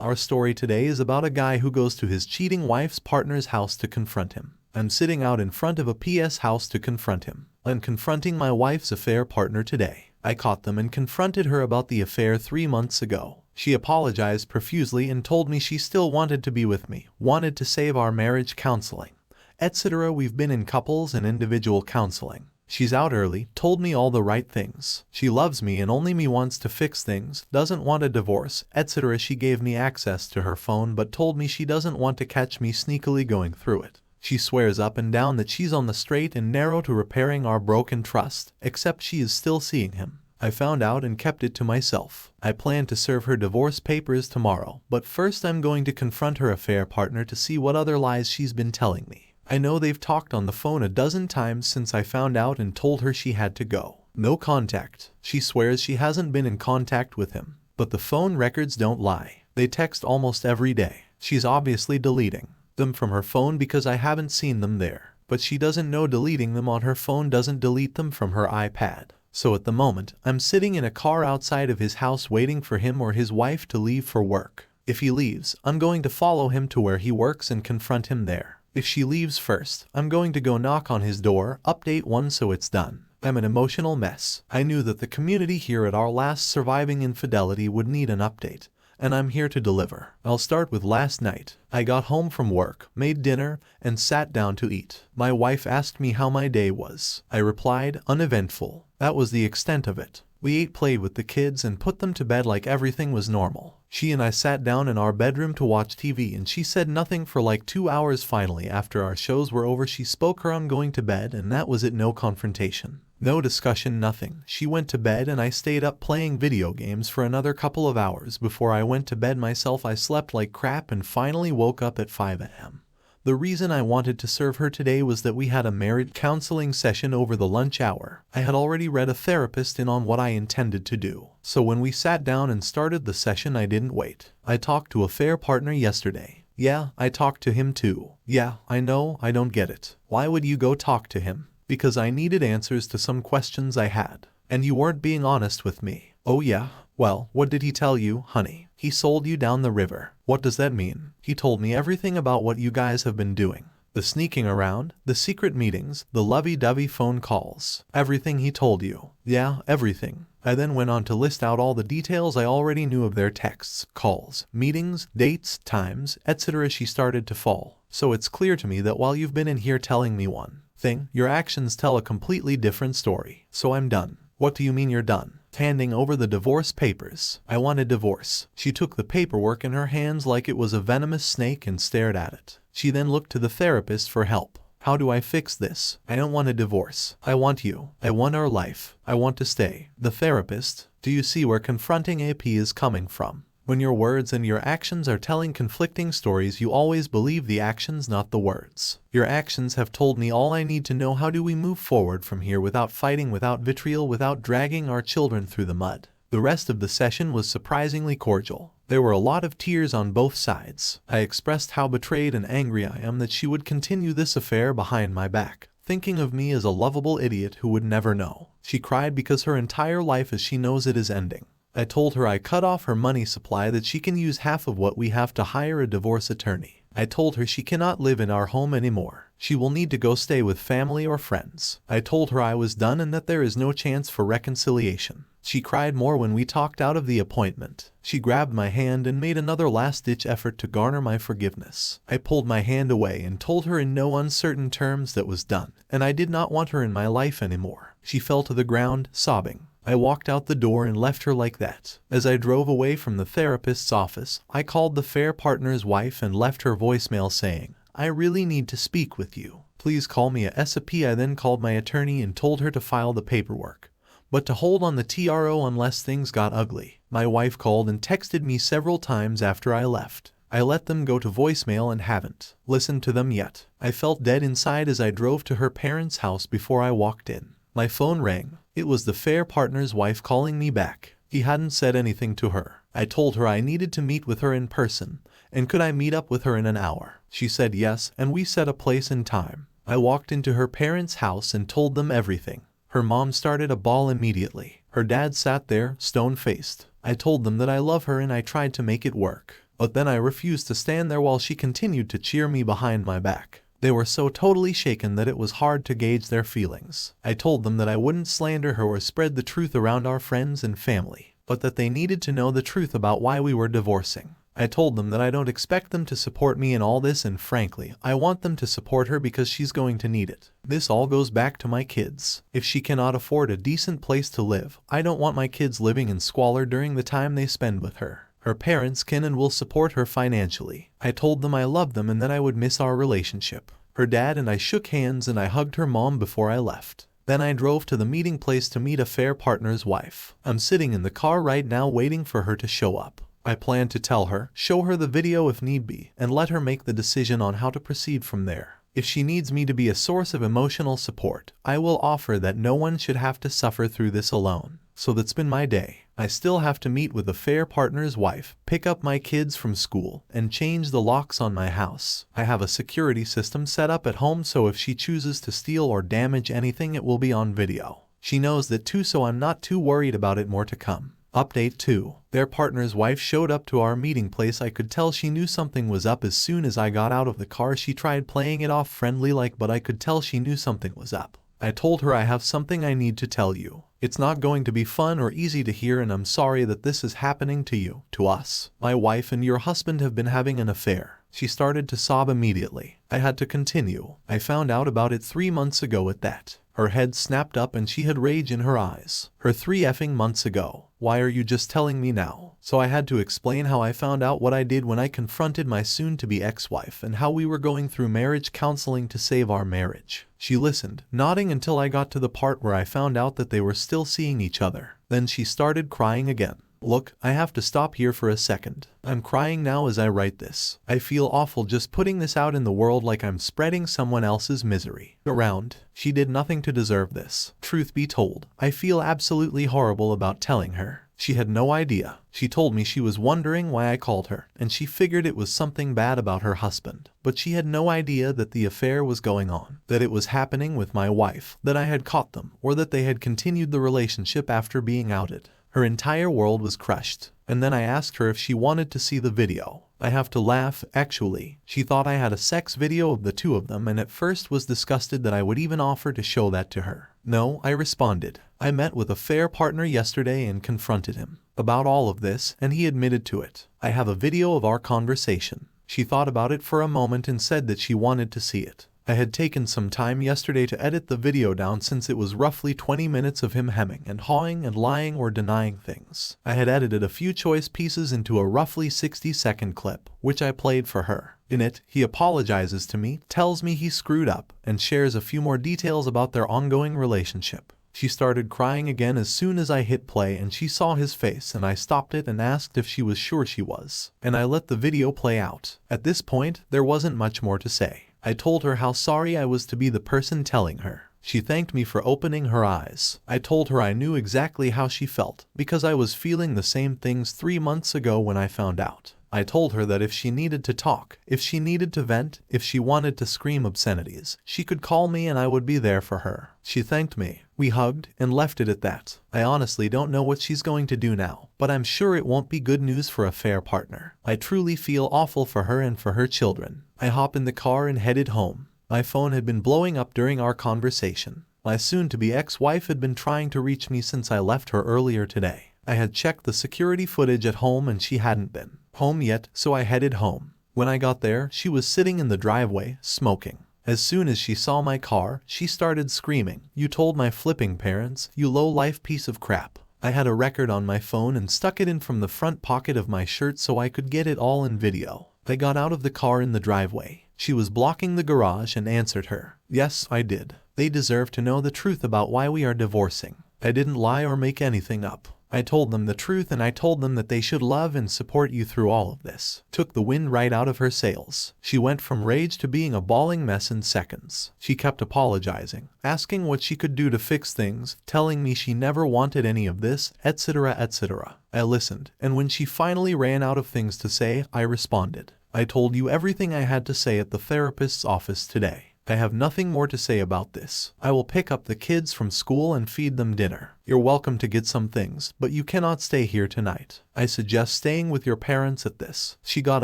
Our story today is about a guy who goes to his cheating wife's partner's house to confront him. I'm sitting out in front of a PS house to confront him. I'm confronting my wife's affair partner today. I caught them and confronted her about the affair 3 months ago. She apologized profusely and told me she still wanted to be with me, wanted to save our marriage, counseling, etc. We've been in couples and individual counseling. She's out early, told me all the right things. She loves me and only me, wants to fix things, doesn't want a divorce, etc. She gave me access to her phone but told me she doesn't want to catch me sneakily going through it. She swears up and down that she's on the straight and narrow to repairing our broken trust, except she is still seeing him. I found out and kept it to myself. I plan to serve her divorce papers tomorrow, but first I'm going to confront her affair partner to see what other lies she's been telling me. I know they've talked on the phone a dozen times since I found out and told her she had to go. No contact. She swears she hasn't been in contact with him, but the phone records don't lie. They text almost every day. She's obviously deleting them from her phone because I haven't seen them there, but she doesn't know deleting them on her phone doesn't delete them from her iPad. So at the moment, I'm sitting in a car outside of his house waiting for him or his wife to leave for work. If he leaves, I'm going to follow him to where he works and confront him there. If she leaves first, I'm going to go knock on his door, update 1 so it's done. I'm an emotional mess. I knew that the community here at our last surviving infidelity would need an update, and I'm here to deliver. I'll start with last night. I got home from work, made dinner, and sat down to eat. My wife asked me how my day was. I replied, uneventful. That was the extent of it. We ate, played with the kids, and put them to bed like everything was normal. She and I sat down in our bedroom to watch TV and she said nothing for like 2 hours. Finally, after our shows were over, she spoke her I'm going to bed, and that was it. No confrontation. No discussion, nothing. She went to bed and I stayed up playing video games for another couple of hours before I went to bed myself. I slept like crap and finally woke up at 5 a.m. The reason I wanted to serve her today was that we had a marriage counseling session over the lunch hour. I had already read a therapist in on what I intended to do. So when we sat down and started the session, I didn't wait. I talked to a fair partner yesterday. Yeah, I talked to him too. Yeah, I know, I don't get it. Why would you go talk to him? Because I needed answers to some questions I had. And you weren't being honest with me. Oh yeah? Well, what did he tell you, honey? He sold you down the river. What does that mean? He told me everything about what you guys have been doing. The sneaking around, the secret meetings, the lovey-dovey phone calls. Everything he told you. Yeah, everything. I then went on to list out all the details I already knew of their texts, calls, meetings, dates, times, etc. She started to fall. So it's clear to me that while you've been in here telling me one thing, your actions tell a completely different story. So I'm done. What do you mean you're done? Handing over the divorce papers. I want a divorce. She took the paperwork in her hands like it was a venomous snake and stared at it. She then looked to the therapist for help. How do I fix this? I don't want a divorce. I want you. I want our life. I want to stay. The therapist. Do you see where confronting AP is coming from? When your words and your actions are telling conflicting stories, you always believe the actions, not the words. Your actions have told me all I need to know. How do we move forward from here without fighting, without vitriol, without dragging our children through the mud? The rest of the session was surprisingly cordial. There were a lot of tears on both sides. I expressed how betrayed and angry I am that she would continue this affair behind my back, thinking of me as a lovable idiot who would never know. She cried because her entire life as she knows it is ending. I told her I cut off her money supply, that she can use half of what we have to hire a divorce attorney. I told her she cannot live in our home anymore. She will need to go stay with family or friends. I told her I was done and that there is no chance for reconciliation. She cried more when we talked out of the appointment. She grabbed my hand and made another last-ditch effort to garner my forgiveness. I pulled my hand away and told her in no uncertain terms that was done, and I did not want her in my life anymore. She fell to the ground, sobbing. I walked out the door and left her like that. As I drove away from the therapist's office, I called the fair partner's wife and left her voicemail saying, I really need to speak with you. Please call me a SAP. I then called my attorney and told her to file the paperwork, but to hold on the TRO unless things got ugly. My wife called and texted me several times after I left. I let them go to voicemail and haven't listened to them yet. I felt dead inside as I drove to her parents' house. Before I walked in, my phone rang. It was the fair partner's wife calling me back. He hadn't said anything to her. I told her I needed to meet with her in person, and could I meet up with her in an hour? She said yes, and we set a place and time. I walked into her parents' house and told them everything. Her mom started a bawl immediately. Her dad sat there, stone-faced. I told them that I love her and I tried to make it work. But then I refused to stand there while she continued to cheer me behind my back. They were so totally shaken that it was hard to gauge their feelings. I told them that I wouldn't slander her or spread the truth around our friends and family, but that they needed to know the truth about why we were divorcing. I told them that I don't expect them to support me in all this, and frankly, I want them to support her because she's going to need it. This all goes back to my kids. If she cannot afford a decent place to live, I don't want my kids living in squalor during the time they spend with her. Her parents can and will support her financially. I told them I loved them and that I would miss our relationship. Her dad and I shook hands and I hugged her mom before I left. Then I drove to the meeting place to meet a fair partner's wife. I'm sitting in the car right now waiting for her to show up. I plan to tell her, show her the video if need be, and let her make the decision on how to proceed from there. If she needs me to be a source of emotional support, I will offer that no one should have to suffer through this alone. So that's been my day. I still have to meet with a fair partner's wife, pick up my kids from school, and change the locks on my house. I have a security system set up at home so if she chooses to steal or damage anything it will be on video. She knows that too, so I'm not too worried about it. More to come. Update 2. Their partner's wife showed up to our meeting place. I could tell she knew something was up as soon as I got out of the car. She tried playing it off friendly like, but I could tell she knew something was up. I told her I have something I need to tell you. It's not going to be fun or easy to hear, and I'm sorry that this is happening to you, to us. My wife and your husband have been having an affair. She started to sob immediately. I had to continue. I found out about it 3 months ago at that. Her head snapped up and she had rage in her eyes. Her 3 effing months ago. Why are you just telling me now? So I had to explain how I found out what I did when I confronted my soon-to-be ex-wife and how we were going through marriage counseling to save our marriage. She listened, nodding until I got to the part where I found out that they were still seeing each other. Then she started crying again. Look, I have to stop here for a second. I'm crying now as I write this. I feel awful just putting this out in the world, like I'm spreading someone else's misery around. She did nothing to deserve this. Truth be told, I feel absolutely horrible about telling her. She had no idea. She told me she was wondering why I called her, and she figured it was something bad about her husband. But she had no idea that the affair was going on, that it was happening with my wife, that I had caught them, or that they had continued the relationship after being outed. Her entire world was crushed. And then I asked her if she wanted to see the video. I have to laugh, actually. She thought I had a sex video of the two of them and at first was disgusted that I would even offer to show that to her. No, I responded. I met with a fair partner yesterday and confronted him about all of this, and he admitted to it. I have a video of our conversation. She thought about it for a moment and said that she wanted to see it. I had taken some time yesterday to edit the video down since it was roughly 20 minutes of him hemming and hawing and lying or denying things. I had edited a few choice pieces into a roughly 60-second clip, which I played for her. In it, he apologizes to me, tells me he screwed up, and shares a few more details about their ongoing relationship. She started crying again as soon as I hit play, and she saw his face, and I stopped it and asked if she was sure she was. And I let the video play out. At this point, there wasn't much more to say. I told her how sorry I was to be the person telling her. She thanked me for opening her eyes. I told her I knew exactly how she felt, because I was feeling the same things 3 months ago when I found out. I told her that if she needed to talk, if she needed to vent, if she wanted to scream obscenities, she could call me and I would be there for her. She thanked me. We hugged and left it at that. I honestly don't know what she's going to do now, but I'm sure it won't be good news for a fair partner. I truly feel awful for her and for her children. I hopped in the car and headed home. My phone had been blowing up during our conversation. My soon-to-be ex-wife had been trying to reach me since I left her earlier today. I had checked the security footage at home and she hadn't been home yet, so I headed home. When I got there, she was sitting in the driveway, smoking. As soon as she saw my car, she started screaming, "You told my flipping parents, you low-life piece of crap." I had a record on my phone and stuck it in from the front pocket of my shirt so I could get it all in video. I got out of the car in the driveway. She was blocking the garage and answered her. Yes, I did. They deserve to know the truth about why we are divorcing. I didn't lie or make anything up. I told them the truth, and I told them that they should love and support you through all of this. Took the wind right out of her sails. She went from rage to being a bawling mess in seconds. She kept apologizing, asking what she could do to fix things, telling me she never wanted any of this, etc., etc. I listened, and when she finally ran out of things to say, I responded. I told you everything I had to say at the therapist's office today. I have nothing more to say about this. I will pick up the kids from school and feed them dinner. You're welcome to get some things, but you cannot stay here tonight. I suggest staying with your parents at this. She got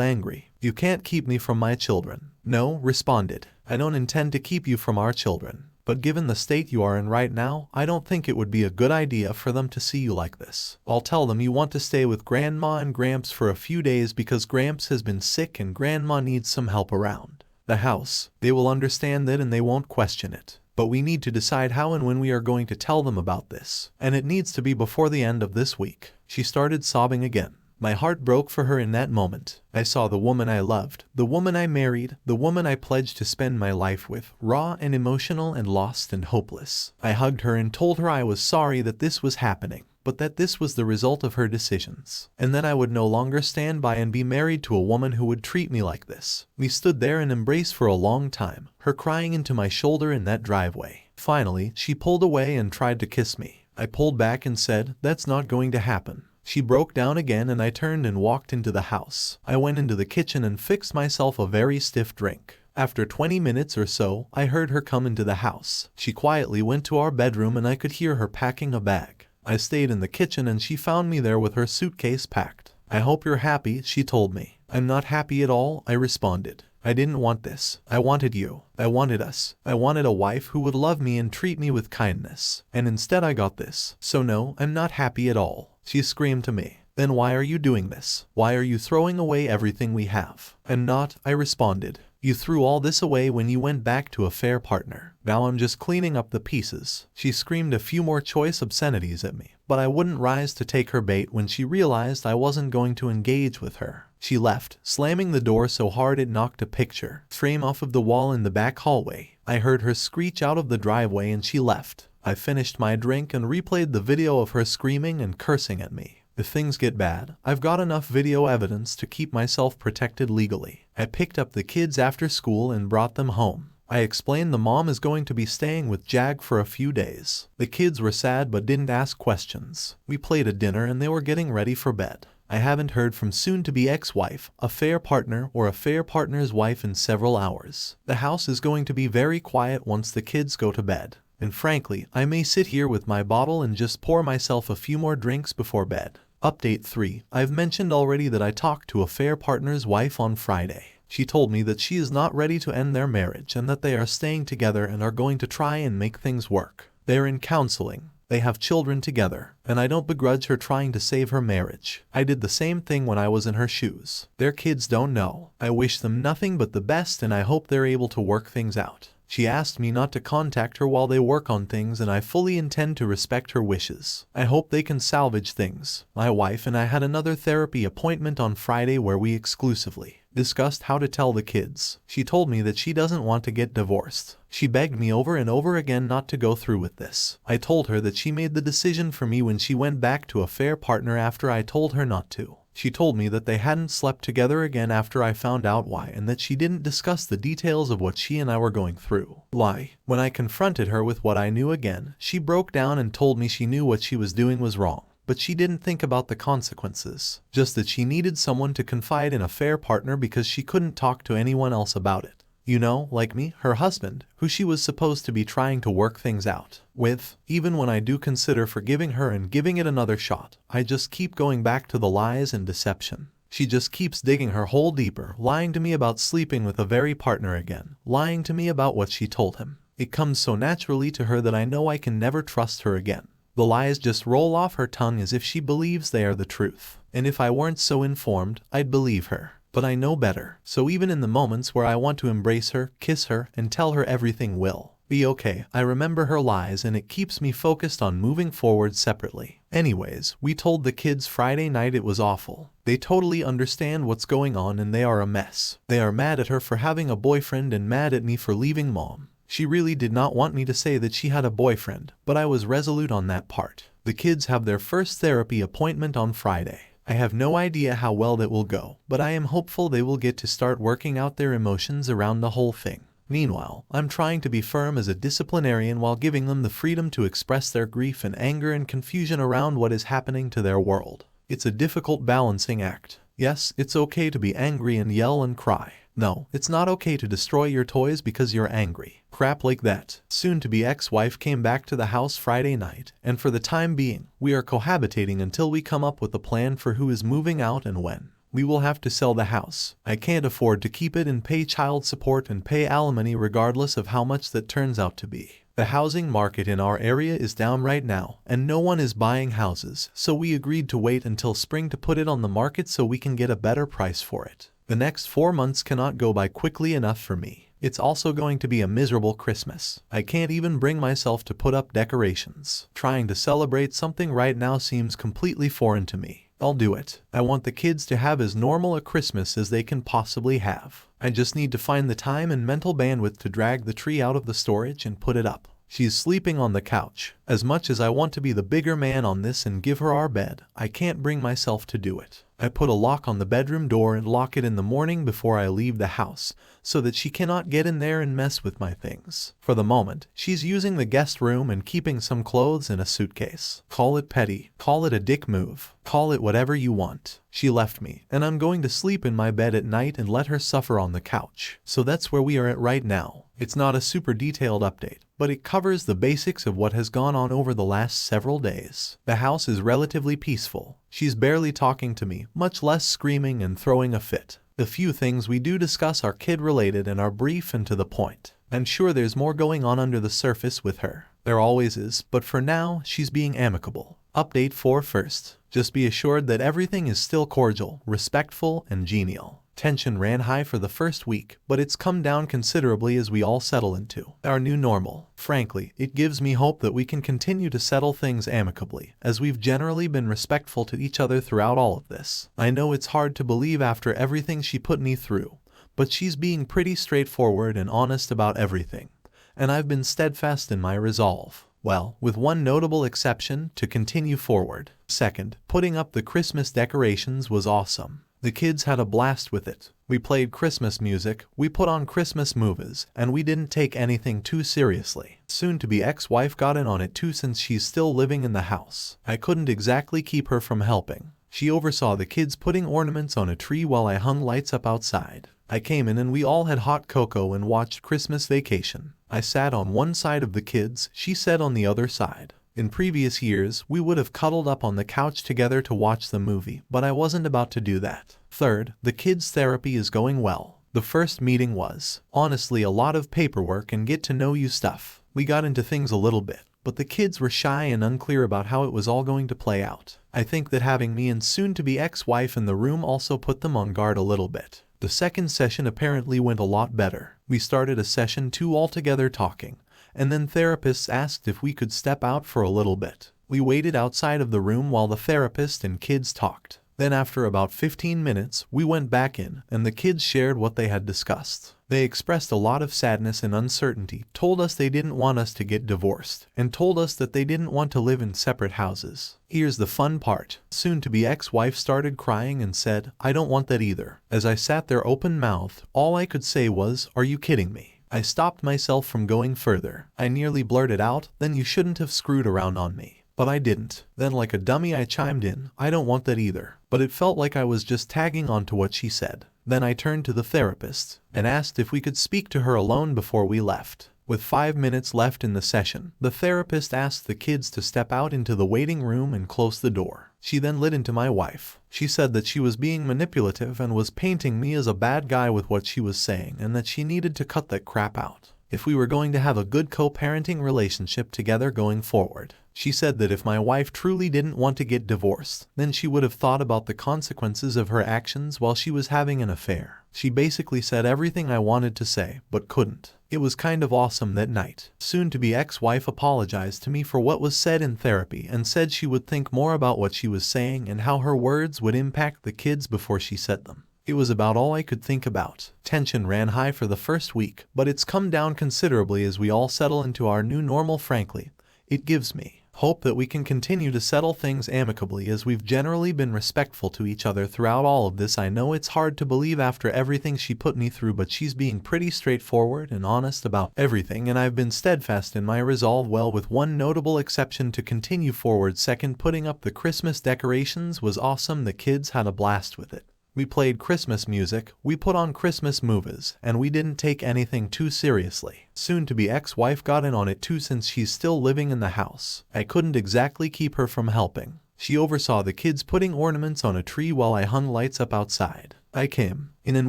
angry. You can't keep me from my children. No, responded. I don't intend to keep you from our children. But given the state you are in right now, I don't think it would be a good idea for them to see you like this. I'll tell them you want to stay with Grandma and Gramps for a few days because Gramps has been sick and Grandma needs some help around the house. They will understand that and they won't question it. But we need to decide how and when we are going to tell them about this. And it needs to be before the end of this week. She started sobbing again. My heart broke for her in that moment. I saw the woman I loved, the woman I married, the woman I pledged to spend my life with, raw and emotional and lost and hopeless. I hugged her and told her I was sorry that this was happening, but that this was the result of her decisions, and that I would no longer stand by and be married to a woman who would treat me like this. We stood there and embraced for a long time, her crying into my shoulder in that driveway. Finally, she pulled away and tried to kiss me. I pulled back and said, "That's not going to happen." She broke down again and I turned and walked into the house. I went into the kitchen and fixed myself a very stiff drink. After 20 minutes or so, I heard her come into the house. She quietly went to our bedroom and I could hear her packing a bag. I stayed in the kitchen and she found me there with her suitcase packed. "I hope you're happy," she told me. "I'm not happy at all," I responded. "I didn't want this. I wanted you. I wanted us. I wanted a wife who would love me and treat me with kindness. And instead I got this. So no, I'm not happy at all." She screamed to me. "Then why are you doing this? Why are you throwing away everything we have?" "I'm not," I responded. "You threw all this away when you went back to a fair partner. Now I'm just cleaning up the pieces." She screamed a few more choice obscenities at me, but I wouldn't rise to take her bait when she realized I wasn't going to engage with her. She left, slamming the door so hard it knocked a picture frame off of the wall in the back hallway. I heard her screech out of the driveway and she left. I finished my drink and replayed the video of her screaming and cursing at me. If things get bad, I've got enough video evidence to keep myself protected legally. I picked up the kids after school and brought them home. I explained the mom is going to be staying with Jag for a few days. The kids were sad but didn't ask questions. We played a dinner and they were getting ready for bed. I haven't heard from soon-to-be ex-wife, a fair partner, or a fair partner's wife in several hours. The house is going to be very quiet once the kids go to bed. And frankly, I may sit here with my bottle and just pour myself a few more drinks before bed. Update 3. I've mentioned already that I talked to a fair partner's wife on Friday. She told me that she is not ready to end their marriage and that they are staying together and are going to try and make things work. They're in counseling. They have children together, and I don't begrudge her trying to save her marriage. I did the same thing when I was in her shoes. Their kids don't know. I wish them nothing but the best and I hope they're able to work things out. She asked me not to contact her while they work on things and I fully intend to respect her wishes. I hope they can salvage things. My wife and I had another therapy appointment on Friday where we exclusively discussed how to tell the kids. She told me that she doesn't want to get divorced. She begged me over and over again not to go through with this. I told her that she made the decision for me when she went back to a fair partner after I told her not to. She told me that they hadn't slept together again after I found out why and that she didn't discuss the details of what she and I were going through. Lie. When I confronted her with what I knew again, she broke down and told me she knew what she was doing was wrong, but she didn't think about the consequences. Just that she needed someone to confide in a fair partner because she couldn't talk to anyone else about it. You know, like me, her husband, who she was supposed to be trying to work things out with. Even when I do consider forgiving her and giving it another shot, I just keep going back to the lies and deception. She just keeps digging her hole deeper, lying to me about sleeping with a very partner again, lying to me about what she told him. It comes so naturally to her that I know I can never trust her again. The lies just roll off her tongue as if she believes they are the truth. And if I weren't so informed, I'd believe her. But I know better, so even in the moments where I want to embrace her, kiss her, and tell her everything will be okay, I remember her lies and it keeps me focused on moving forward separately. Anyways, we told the kids Friday night it was awful. They totally understand what's going on and they are a mess. They are mad at her for having a boyfriend and mad at me for leaving mom. She really did not want me to say that she had a boyfriend, but I was resolute on that part. The kids have their first therapy appointment on Friday. I have no idea how well that will go, but I am hopeful they will get to start working out their emotions around the whole thing. Meanwhile, I'm trying to be firm as a disciplinarian while giving them the freedom to express their grief and anger and confusion around what is happening to their world. It's a difficult balancing act. Yes, it's okay to be angry and yell and cry. No, it's not okay to destroy your toys because you're angry. Crap like that. Soon-to-be ex-wife came back to the house Friday night, and for the time being, we are cohabitating until we come up with a plan for who is moving out and when. We will have to sell the house. I can't afford to keep it and pay child support and pay alimony regardless of how much that turns out to be. The housing market in our area is down right now, and no one is buying houses, so we agreed to wait until spring to put it on the market so we can get a better price for it. The next 4 months cannot go by quickly enough for me. It's also going to be a miserable Christmas. I can't even bring myself to put up decorations. Trying to celebrate something right now seems completely foreign to me. I'll do it. I want the kids to have as normal a Christmas as they can possibly have. I just need to find the time and mental bandwidth to drag the tree out of the storage and put it up. She's sleeping on the couch. As much as I want to be the bigger man on this and give her our bed, I can't bring myself to do it. I put a lock on the bedroom door and lock it in the morning before I leave the house, so that she cannot get in there and mess with my things. For the moment, she's using the guest room and keeping some clothes in a suitcase. Call it petty, call it a dick move, call it whatever you want. She left me, and I'm going to sleep in my bed at night and let her suffer on the couch. So that's where we are at right now. It's not a super detailed update, but it covers the basics of what has gone on over the last several days. The house is relatively peaceful. She's barely talking to me, much less screaming and throwing a fit. The few things we do discuss are kid-related and are brief and to the point. I'm sure there's more going on under the surface with her. There always is, but for now, she's being amicable. Update 4 first. Just be assured that everything is still cordial, respectful, and genial. Tension ran high for the first week, but it's come down considerably as we all settle into our new normal. Frankly, it gives me hope that we can continue to settle things amicably, as we've generally been respectful to each other throughout all of this. I know it's hard to believe after everything she put me through, but she's being pretty straightforward and honest about everything, and I've been steadfast in my resolve. Well, with one notable exception, to continue forward. Second, putting up the Christmas decorations was awesome. The kids had a blast with it. We played Christmas music, we put on Christmas movies, and we didn't take anything too seriously. Soon-to-be ex-wife got in on it too since she's still living in the house. I couldn't exactly keep her from helping. She oversaw the kids putting ornaments on a tree while I hung lights up outside. I came in and we all had hot cocoa and watched Christmas Vacation. I sat on one side of the kids, she sat on the other side. In previous years, we would have cuddled up on the couch together to watch the movie, but I wasn't about to do that. Third, the kids' therapy is going well. The first meeting was, honestly, a lot of paperwork and get-to-know-you stuff. We got into things a little bit, but the kids were shy and unclear about how it was all going to play out. I think that having me and soon-to-be ex-wife in the room also put them on guard a little bit. The second session apparently went a lot better. We started a session 2 all together talking, and then therapists asked if we could step out for a little bit. We waited outside of the room while the therapist and kids talked. Then after about 15 minutes, we went back in, and the kids shared what they had discussed. They expressed a lot of sadness and uncertainty, told us they didn't want us to get divorced, and told us that they didn't want to live in separate houses. Here's the fun part. Soon-to-be ex-wife started crying and said, "I don't want that either." As I sat there open-mouthed, all I could say was, "Are you kidding me?" I stopped myself from going further. I nearly blurted out, "Then you shouldn't have screwed around on me." But I didn't. Then like a dummy I chimed in, "I don't want that either." But it felt like I was just tagging on to what she said. Then I turned to the therapist and asked if we could speak to her alone before we left. With 5 minutes left in the session, the therapist asked the kids to step out into the waiting room and close the door. She then lit into my wife. She said that she was being manipulative and was painting me as a bad guy with what she was saying, and that she needed to cut that crap out if we were going to have a good co-parenting relationship together going forward. She said that if my wife truly didn't want to get divorced, then she would have thought about the consequences of her actions while she was having an affair. She basically said everything I wanted to say, but couldn't. It was kind of awesome that night. Soon-to-be ex-wife apologized to me for what was said in therapy and said she would think more about what she was saying and how her words would impact the kids before she said them. It was about all I could think about. Tension ran high for the first week, but it's come down considerably as we all settle into our new normal. Frankly, it gives me hope that we can continue to settle things amicably as we've generally been respectful to each other throughout all of this. I know it's hard to believe after everything she put me through, but she's being pretty straightforward and honest about everything, and I've been steadfast in my resolve, well, with one notable exception, to continue forward. Second, putting up the Christmas decorations was awesome. The kids had a blast with it. We played Christmas music, we put on Christmas movies, and we didn't take anything too seriously. Soon-to-be ex-wife got in on it too since she's still living in the house. I couldn't exactly keep her from helping. She oversaw the kids putting ornaments on a tree while I hung lights up outside. I came in and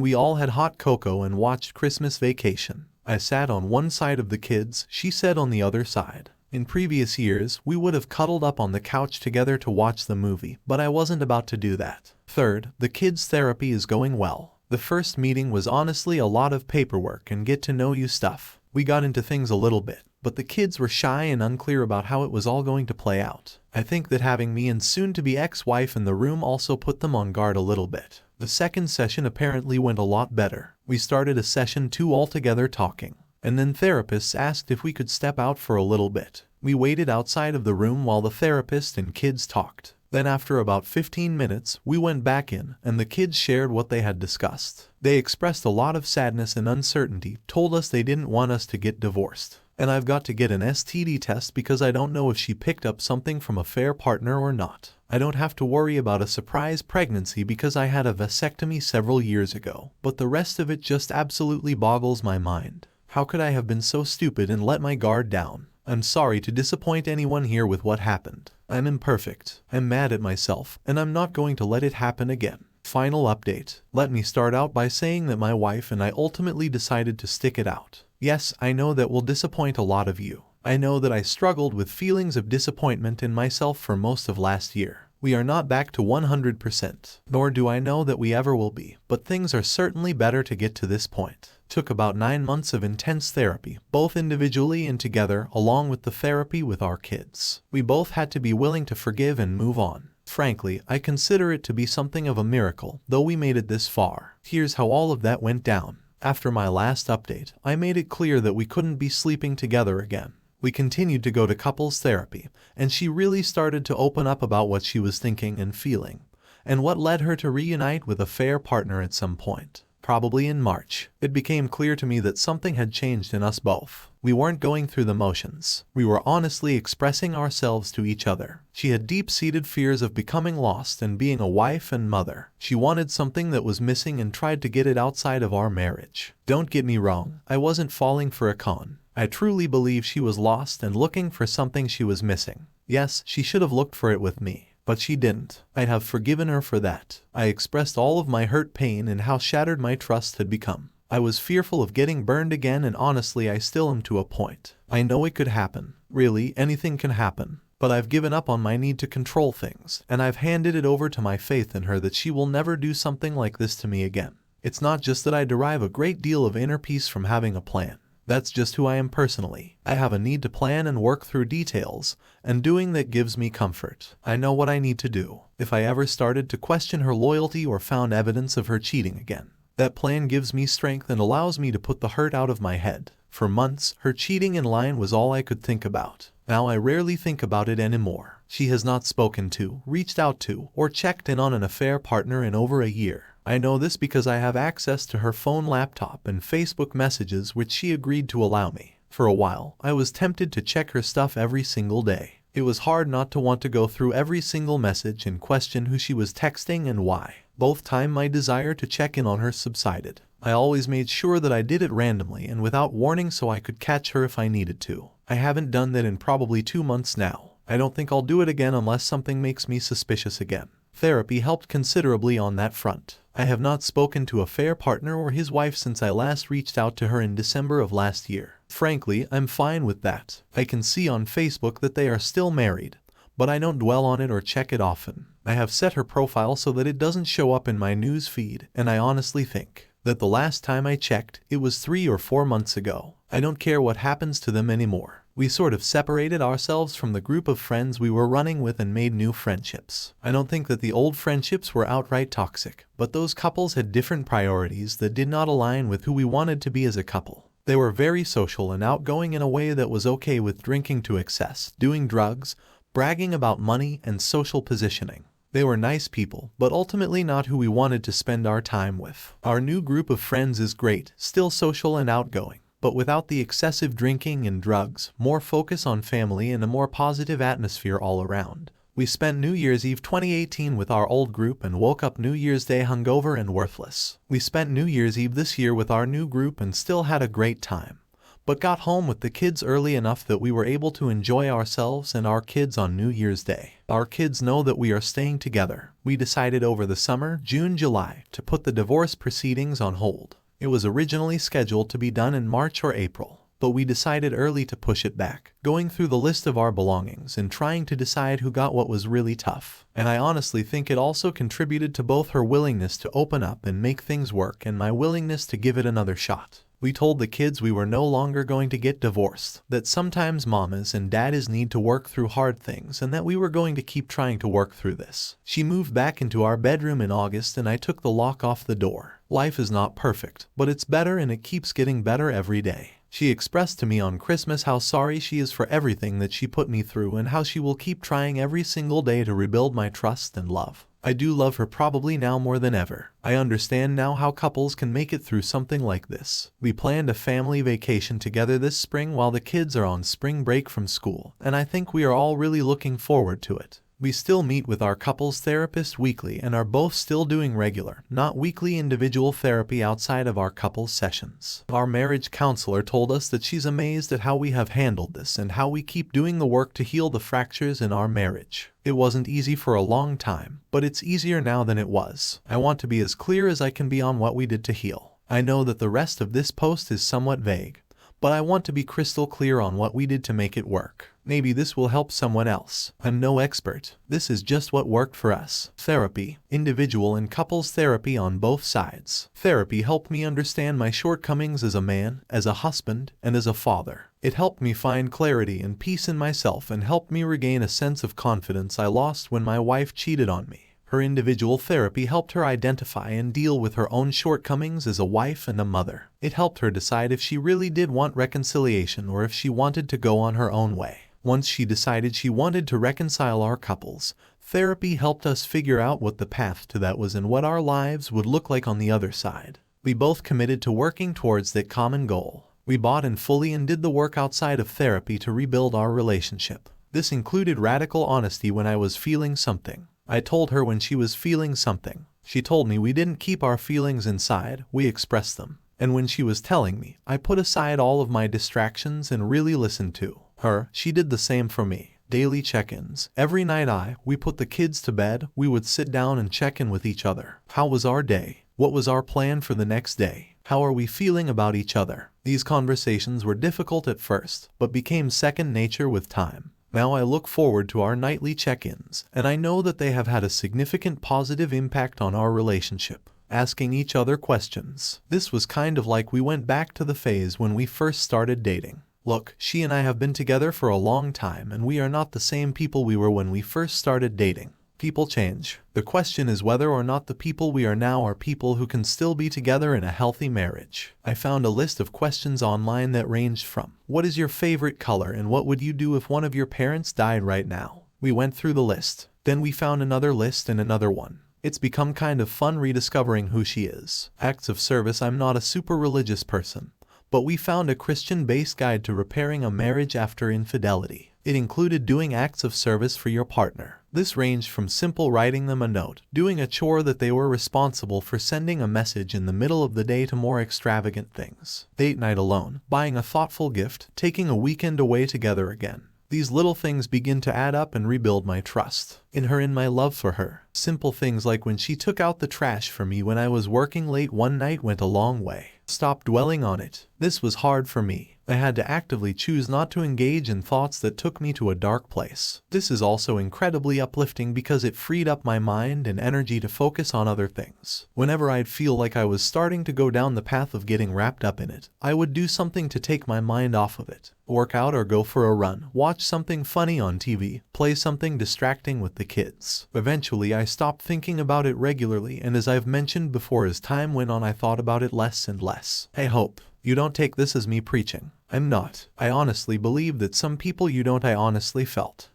we all had hot cocoa and watched Christmas Vacation. I sat on one side of the kids, she sat on the other side. In previous years, we would have cuddled up on the couch together to watch the movie, but I wasn't about to do that. Third, the kids' therapy is going well. The first meeting was honestly a lot of paperwork and get to know you stuff. We got into things a little bit, but the kids were shy and unclear about how it was all going to play out. I think that having me and soon-to-be ex-wife in the room also put them on guard a little bit. The second session apparently went a lot better. We started a session 2 altogether talking. And then therapists asked if we could step out for a little bit. We waited outside of the room while the therapist and kids talked. Then after about 15 minutes, we went back in, and the kids shared what they had discussed. They expressed a lot of sadness and uncertainty, told us they didn't want us to get divorced. And I've got to get an STD test because I don't know if she picked up something from a fair partner or not. I don't have to worry about a surprise pregnancy because I had a vasectomy several years ago, but the rest of it just absolutely boggles my mind. How could I have been so stupid and let my guard down? I'm sorry to disappoint anyone here with what happened. I'm imperfect. I'm mad at myself, and I'm not going to let it happen again. Final update. Let me start out by saying that my wife and I ultimately decided to stick it out. Yes, I know that will disappoint a lot of you. I know that I struggled with feelings of disappointment in myself for most of last year. We are not back to 100%, nor do I know that we ever will be, but things are certainly better to get to this point. Took about 9 months of intense therapy, both individually and together, along with the therapy with our kids. We both had to be willing to forgive and move on. Frankly, I consider it to be something of a miracle, though we made it this far. Here's how all of that went down. After my last update, I made it clear that we couldn't be sleeping together again. We continued to go to couples therapy, and she really started to open up about what she was thinking and feeling, and what led her to reunite with a fair partner at some point. Probably in March, it became clear to me that something had changed in us both. We weren't going through the motions. We were honestly expressing ourselves to each other. She had deep-seated fears of becoming lost and being a wife and mother. She wanted something that was missing and tried to get it outside of our marriage. Don't get me wrong, I wasn't falling for a con. I truly believe she was lost and looking for something she was missing. Yes, she should have looked for it with me. But she didn't. I have forgiven her for that. I expressed all of my hurt, pain, and how shattered my trust had become. I was fearful of getting burned again, and honestly I still am to a point. I know it could happen. Really, anything can happen. But I've given up on my need to control things, and I've handed it over to my faith in her that she will never do something like this to me again. It's not just that I derive a great deal of inner peace from having a plan. That's just who I am personally. I have a need to plan and work through details, and doing that gives me comfort. I know what I need to do. If I ever started to question her loyalty or found evidence of her cheating again, that plan gives me strength and allows me to put the hurt out of my head. For months, her cheating in line was all I could think about. Now I rarely think about it anymore. She has not spoken to, reached out to, or checked in on an affair partner in over a year. I know this because I have access to her phone, laptop, and Facebook messages which she agreed to allow me. For a while, I was tempted to check her stuff every single day. It was hard not to want to go through every single message and question who she was texting and why. Both time my desire to check in on her subsided. I always made sure that I did it randomly and without warning so I could catch her if I needed to. I haven't done that in probably 2 months now. I don't think I'll do it again unless something makes me suspicious again. Therapy helped considerably on that front. I have not spoken to a fair partner or his wife since I last reached out to her in December of last year. Frankly, I'm fine with that. I can see on Facebook that they are still married, but I don't dwell on it or check it often. I have set her profile so that it doesn't show up in my news feed, and I honestly think that the last time I checked, it was 3 or 4 months ago. I don't care what happens to them anymore. We sort of separated ourselves from the group of friends we were running with and made new friendships. I don't think that the old friendships were outright toxic, but those couples had different priorities that did not align with who we wanted to be as a couple. They were very social and outgoing in a way that was okay with drinking to excess, doing drugs, bragging about money, and social positioning. They were nice people, but ultimately not who we wanted to spend our time with. Our new group of friends is great, still social and outgoing, but without the excessive drinking and drugs, more focus on family and a more positive atmosphere all around. We spent New Year's Eve 2018 with our old group and woke up New Year's Day hungover and worthless. We spent New Year's Eve this year with our new group and still had a great time, but got home with the kids early enough that we were able to enjoy ourselves and our kids on New Year's Day. Our kids know that we are staying together. We decided over the summer, June, July, to put the divorce proceedings on hold. It was originally scheduled to be done in March or April, but we decided early to push it back. Going through the list of our belongings and trying to decide who got what was really tough. And I honestly think it also contributed to both her willingness to open up and make things work and my willingness to give it another shot. We told the kids we were no longer going to get divorced, that sometimes mamas and daddies need to work through hard things and that we were going to keep trying to work through this. She moved back into our bedroom in August and I took the lock off the door. Life is not perfect, but it's better and it keeps getting better every day. She expressed to me on Christmas how sorry she is for everything that she put me through and how she will keep trying every single day to rebuild my trust and love. I do love her probably now more than ever. I understand now how couples can make it through something like this. We planned a family vacation together this spring while the kids are on spring break from school, and I think we are all really looking forward to it. We still meet with our couples therapist weekly and are both still doing regular, not weekly individual therapy outside of our couples sessions. Our marriage counselor told us that she's amazed at how we have handled this and how we keep doing the work to heal the fractures in our marriage. It wasn't easy for a long time, but it's easier now than it was. I want to be as clear as I can be on what we did to heal. I know that the rest of this post is somewhat vague, but I want to be crystal clear on what we did to make it work. Maybe this will help someone else. I'm no expert. This is just what worked for us. Therapy, individual and couples therapy on both sides. Therapy helped me understand my shortcomings as a man, as a husband, and as a father. It helped me find clarity and peace in myself and helped me regain a sense of confidence I lost when my wife cheated on me. Her individual therapy helped her identify and deal with her own shortcomings as a wife and a mother. It helped her decide if she really did want reconciliation or if she wanted to go on her own way. Once she decided she wanted to reconcile our couples, therapy helped us figure out what the path to that was and what our lives would look like on the other side. We both committed to working towards that common goal. We bought in fully and did the work outside of therapy to rebuild our relationship. This included radical honesty when I was feeling something. I told her when she was feeling something. She told me we didn't keep our feelings inside, we expressed them. And when she was telling me, I put aside all of my distractions and really listened to her. She did the same for me. Daily check-ins. Every night we put the kids to bed, we would sit down and check in with each other. How was our day? What was our plan for the next day? How are we feeling about each other? These conversations were difficult at first, but became second nature with time. Now I look forward to our nightly check-ins, and I know that they have had a significant positive impact on our relationship. Asking each other questions. This was kind of like we went back to the phase when we first started dating. Look, she and I have been together for a long time and we are not the same people we were when we first started dating. People change. The question is whether or not the people we are now are people who can still be together in a healthy marriage. I found a list of questions online that ranged from, what is your favorite color and what would you do if one of your parents died right now? We went through the list. Then we found another list and another one. It's become kind of fun rediscovering who she is. Acts of service. I'm not a super religious person, but we found a Christian-based guide to repairing a marriage after infidelity. It included doing acts of service for your partner. This ranged from simple writing them a note, doing a chore that they were responsible for, sending a message in the middle of the day, to more extravagant things. Date night alone, buying a thoughtful gift, taking a weekend away together again. These little things begin to add up and rebuild my trust in her and my love for her. Simple things like when she took out the trash for me when I was working late one night went a long way. Stop dwelling on it. This was hard for me. I had to actively choose not to engage in thoughts that took me to a dark place. This is also incredibly uplifting because it freed up my mind and energy to focus on other things. Whenever I'd feel like I was starting to go down the path of getting wrapped up in it, I would do something to take my mind off of it. Work out or go for a run, watch something funny on TV, play something distracting with the kids. Eventually I stopped thinking about it regularly, and as I've mentioned before, as time went on I thought about it less and less. I hope you don't take this as me preaching. I'm not. I honestly believe that some people you don't. I honestly felt